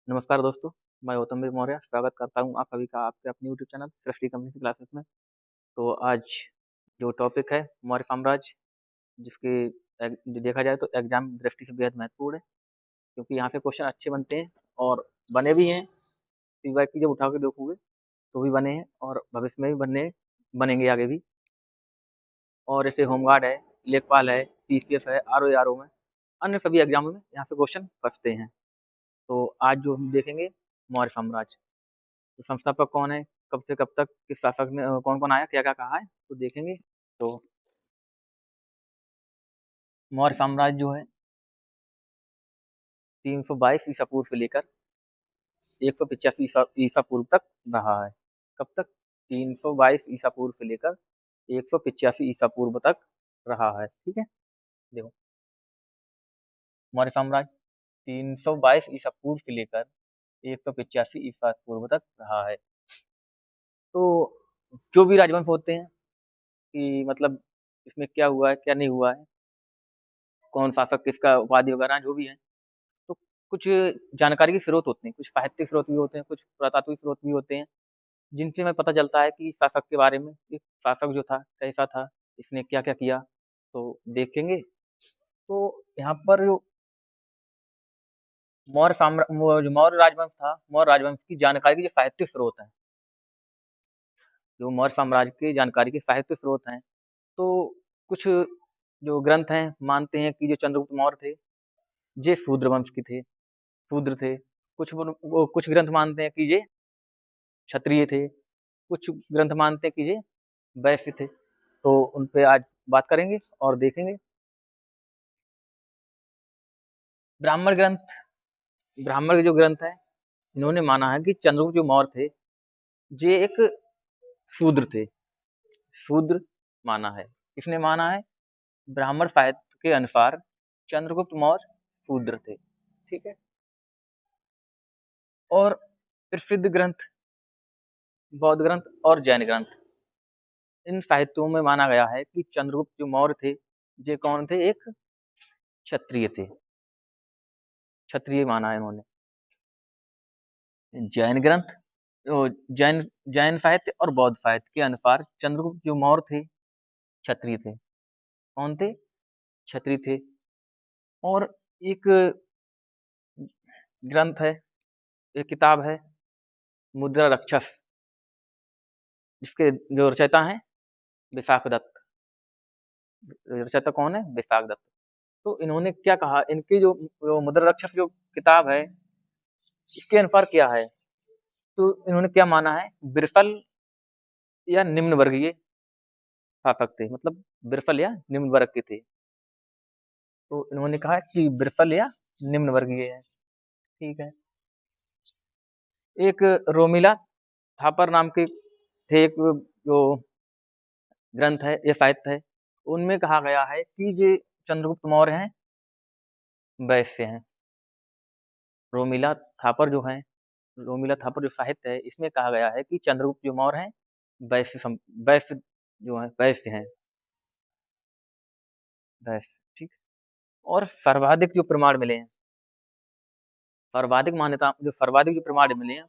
नमस्कार दोस्तों, मैं गौतम मौर्य स्वागत करता हूँ आप सभी का आपके अपने यूट्यूब चैनल सृष्टि कम्युनिटी क्लासेस में। तो आज जो टॉपिक है मौर्य साम्राज्य, जिसके जो देखा जाए तो एग्जाम दृष्टि से बेहद महत्वपूर्ण है, क्योंकि यहाँ से क्वेश्चन अच्छे बनते हैं और बने भी हैं। पीवाईक्यू जब उठा के देखोगे तो भी बने हैं और भविष्य में भी बनेंगे आगे भी। और जैसे होमगार्ड है, लेखपाल है, पीसीएस है, आरओ में, अन्य सभी एग्जामों में यहाँ से क्वेश्चन फंसते हैं। तो आज जो हम देखेंगे मौर्य साम्राज्य, तो संस्थापक कौन है, कब से कब तक, किस शासक ने कौन-कौन आया, क्या-क्या कहा है, तो देखेंगे। तो मौर्य साम्राज्य जो है 322 ईसा पूर्व से लेकर 185 ईसा पूर्व तक रहा है। कब तक? 322 ईसा पूर्व से लेकर 185 ईसा पूर्व तक रहा है। ठीक है, देखो मौर्य साम्राज्य 322 ईसा पूर्व से लेकर 185 ईसा पूर्व तक रहा है। तो जो भी राजवंश होते हैं कि मतलब इसमें क्या हुआ है, क्या नहीं हुआ है, कौन शासक किसका उपाधि वगैरह जो भी है, तो कुछ जानकारी के स्रोत होते हैं, कुछ साहित्यिक स्रोत भी होते हैं, कुछ पुरातात्विक स्रोत भी होते हैं, जिनसे हमें पता चलता है कि शासक के बारे में, कि शासक जो था कैसा था, इसने क्या-क्या किया, तो देखेंगे। तो यहाँ पर जो जो मौर्य राजवंश था, मौर्य राजवंश की जानकारी के जो साहित्यिक स्रोत हैं, जो मौर्य साम्राज्य की जानकारी के साहित्यिक स्रोत हैं, तो कुछ जो ग्रंथ हैं, मानते हैं कि जो चंद्रगुप्त मौर्य थे, ये शूद्र थे। कुछ ग्रंथ मानते हैं कि ये क्षत्रिय थे, कुछ ग्रंथ मानते हैं कि ये वैश्य थे। तो उन पे आज बात करेंगे और देखेंगे। ब्राह्मण ग्रंथ ब्राह्मण के जो ग्रंथ हैं, इन्होंने माना है कि चंद्रगुप्त जो मौर्य थे, ये एक शूद्र थे। शूद्र माना है। किसने माना है? ब्राह्मण साहित्य के अनुसार चंद्रगुप्त मौर्य शूद्र थे। ठीक है। और प्रसिद्ध ग्रंथ बौद्ध ग्रंथ और जैन ग्रंथ, इन साहित्यों में माना गया है कि चंद्रगुप्त जो मौर्य थे, ये कौन थे? एक क्षत्रिय थे। क्षत्रिय माना है इन्होंने। जैन ग्रंथ, जैन जैन साहित्य और बौद्ध साहित्य के अनुसार चंद्रगुप्त जो मौर्य थे, क्षत्रिय थे। कौन थे? क्षत्रिय थे। और एक ग्रंथ है, एक किताब है, मुद्रा राक्षस, जिसके जो रचयिता हैं विशाख दत्त। रचयिता कौन है? विशाख दत्त। तो इन्होंने क्या कहा, इनकी जो मुद्रा राक्षस जो किताब है, इसके अनुसार क्या है, तो इन्होंने क्या माना है? विरसल या निम्न वर्गीय शासक थे, मतलब विरसल या निम्न वर्ग के थे। तो इन्होंने कहा कि विरसल या निम्न वर्गीय है। ठीक है। एक रोमिला थापर नाम के थे, एक जो ग्रंथ है, ये साहित्य है, उनमें कहा गया है कि ये चंद्रगुप्त मौर्य हैं, वैश्य हैं। रोमिला थापर जो हैं, रोमिला थापर जो साहित्य है, इसमें कहा गया है कि चंद्रगुप्त जो मौर्य हैं, वैश्य जो है, वैश्य हैं, वैश्य। ठीक। और सर्वाधिक जो प्रमाण मिले हैं, सर्वाधिक जो प्रमाण मिले हैं,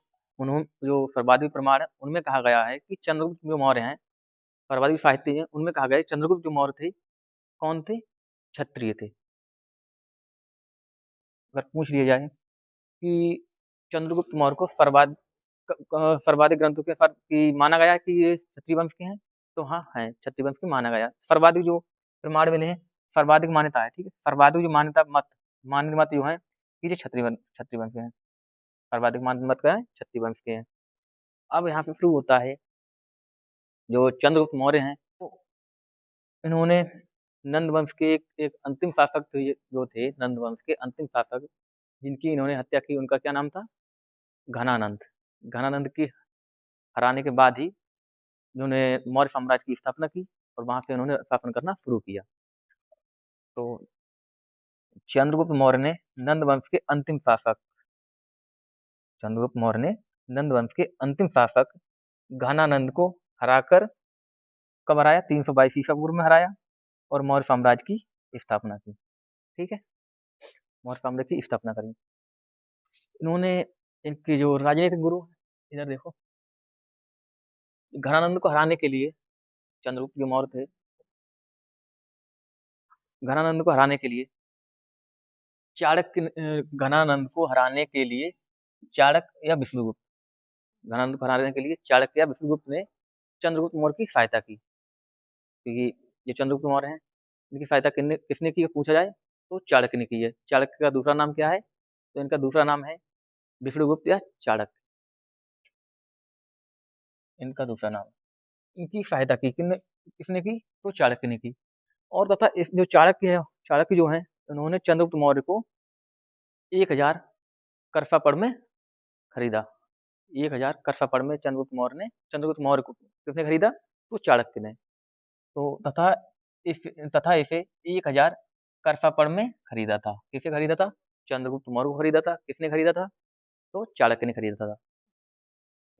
जो सर्वाधिक प्रमाण है, उनमें कहा गया है कि चंद्रगुप्त जो मौर्य हैं, सर्वाधिक साहित्य है, उनमें कहा गया है चंद्रगुप्त जो मौर्य थे, कौन थे? क्षत्रिय थे। अगर पूछ लिया जाए कि चंद्रगुप्त मौर्य को सर्वाधिक ग्रंथों के साथ कि माना गया कि ये क्षत्रिय वंश के हैं, तो हाँ है, क्षत्रिय वंश के माना गया। सर्वाधिक जो प्रमाण मिले हैं, सर्वाधिक मान्यता है। ठीक है, सर्वाधिक जो मान्य मत जो है, ये क्षत्रिय वंश के हैं। सर्वाधिक मान्य मत क्या है? क्षत्रिय वंश के हैं। अब यहाँ से शुरू होता है, जो चंद्रगुप्त मौर्य हैं, तो इन्होंने नंद वंश के एक अंतिम शासक थे, जो थे नंद वंश के अंतिम शासक, जिनकी इन्होंने हत्या की, उनका क्या नाम था? घनानंद। घनानंद की हराने के बाद ही इन्होंने मौर्य साम्राज्य की स्थापना की और वहां से उन्होंने शासन करना शुरू किया। तो चंद्रगुप्त मौर्य ने नंद वंश के अंतिम शासक चंद्रगुप्त मौर्य ने नंद वंश के अंतिम शासक घनानंद को हराकर कब हराया? 322 ईसा पूर्व में हराया और मौर्य साम्राज्य की स्थापना की। ठीक है, मौर्य साम्राज्य की स्थापना करी इन्होंने। इनकी जो राजनीतिक गुरु इधर देखो, घनानंद को हराने के लिए चंद्रगुप्त जो मौर्य थे, घनानंद को हराने के लिए घनानंद को हराने के लिए चाणक्य या विष्णुगुप्त, घनानंद को हराने के लिए चाणक्य या विष्णुगुप्त ने चंद्रगुप्त मौर्य की सहायता की। क्योंकि ये चंद्रगुप्त मौर्य हैं, इनकी सहायता किसने की पूछा जाए तो चाणक्य ने की है। चाणक्य का दूसरा नाम क्या है? तो इनका दूसरा नाम है विष्णुगुप्त या चाणक्य, इनका दूसरा नाम। इनकी सहायता की किसने की? तो चाणक्य ने की। और तथा इस जो चाणक्य है, चाणक्य जो है, उन्होंने चंद्रगुप्त मौर्य को 1000 करफापड़ में खरीदा। 1000 करफापड़ में चंद्रगुप्त मौर्य को किसने खरीदा? तो चाणक्य ने। तो तथा इसे 1000 करफापड़ में खरीदा था। किसे खरीदा था? चंद्रगुप्त मौर्य को खरीदा था। किसने खरीदा था? तो चाणक्य ने खरीदा था।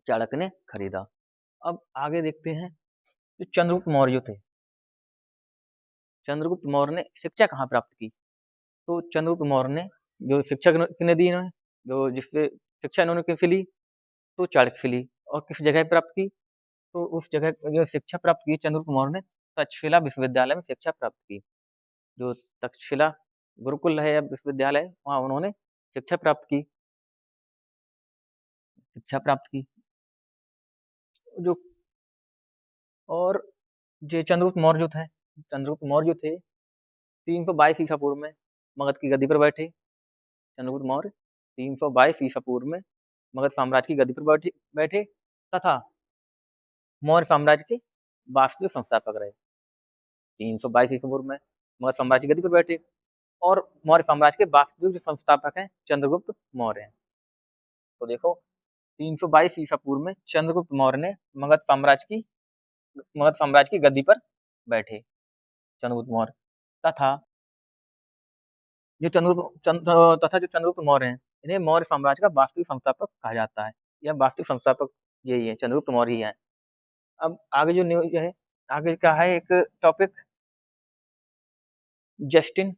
चाणक्य ने खरीदा। अब आगे देखते हैं, जो चंद्रगुप्त मौर्य थे, चंद्रगुप्त मौर्य ने शिक्षा कहाँ प्राप्त की? तो चंद्रगुप्त मौर्य ने जो शिक्षा किन्हें दी इन्होंने, जो जिससे शिक्षा इन्होंने किससे ली? तो चाणक्य से ली। और किस जगह प्राप्त की? तो उस जगह जो शिक्षा प्राप्त की चंद्रगुप्त मौर्य ने तक्षशिला विश्वविद्यालय में शिक्षा प्राप्त की। जो तक्षशिला गुरुकुल है या विश्वविद्यालय, वहाँ उन्होंने शिक्षा प्राप्त की। शिक्षा प्राप्त की जो और जो चंद्रगुप्त मौर्य जो थे, चंद्रगुप्त मौर्य जो थे 322 ईसा पूर्व में मगध की गद्दी पर बैठे। चंद्रगुप्त मौर्य 322 ईसा पूर्व में मगध साम्राज्य की गद्दी पर बैठे तथा मौर्य साम्राज्य के वास्तविक संस्थापक रहे। 322 ईसा पूर्व में मगध साम्राज्य की गद्दी पर बैठे और मौर्य साम्राज्य के वास्तविक जो संस्थापक हैं चंद्रगुप्त मौर्य हैं। तो देखो, 322 ईसा पूर्व में चंद्रगुप्त मौर्य ने मगध साम्राज्य की गद्दी पर बैठे, चंद्रगुप्त मौर्य। तथा जो चंद्रगुप्त मौर्य हैं, इन्हें मौर्य साम्राज्य का वास्तविक संस्थापक कहा जाता है। यह वास्तविक संस्थापक यही है, चंद्रगुप्त मौर्य ही है। अब आगे जो न्यूज है, आगे का है एक टॉपिक, जस्टिन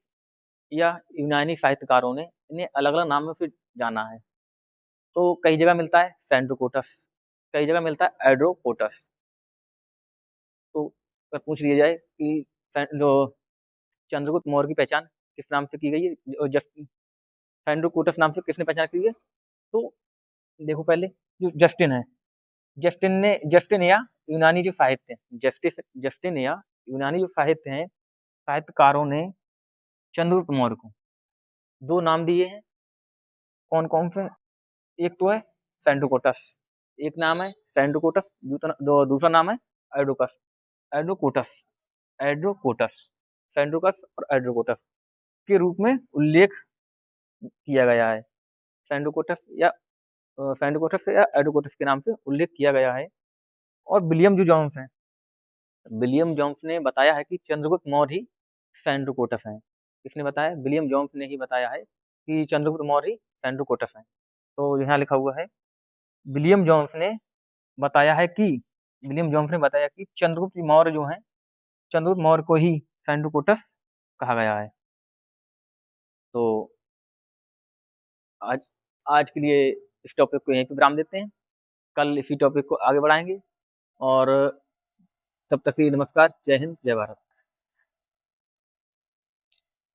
या यूनानी साहित्यकारों ने इन्हें अलग-अलग नामों से जाना है। तो कई जगह मिलता है सैंड्रोकोटस, कई जगह मिलता है एड्रोकोटस। तो अगर पूछ लिया जाए कि जो चंद्रगुप्त मौर्य की पहचान किस नाम से की गई है, सैंड्रोकोटस नाम से किसने पहचान की है? तो देखो, पहले जो जस्टिन है, जस्टिन या यूनानी जो साहित्य है, जस्टिन या यूनानी जो साहित्य है, साहित्यकारों ने चंद्रगुप्त मौर्य को 2 नाम दिए हैं। कौन-कौन से? एक तो है सैंड्रोकोटस, एक नाम है सैंड्रोकोटस, दूसरा नाम है एड्रोकस एड्रोकोटस एड्रोकोटस सैंड्रोकस और एड्रोकोटस के रूप में उल्लेख किया गया है। सैंड्रोकोटस या एड्रोकोटस के नाम से उल्लेख किया गया है। और विलियम जोन्स ने बताया है कि चंद्रगुप्त मौर्य ही सैंड्रोकोटस हैं। किसने बताया? विलियम जोन्स ने ही बताया है कि चंद्रगुप्त मौर्य ही सैंड्रोकोटस हैं। तो यहाँ लिखा हुआ है, विलियम जोन्स ने बताया कि चंद्रगुप्त मौर्य जो हैं, चंद्रगुप्त मौर्य को ही सैंड्रोकोटस कहा गया है। तो आज आज के लिए इस टॉपिक को यहीं पे विराम देते हैं। कल इसी टॉपिक को आगे बढ़ाएंगे। और तब तक के लिए नमस्कार, जय हिंद, जय भारत।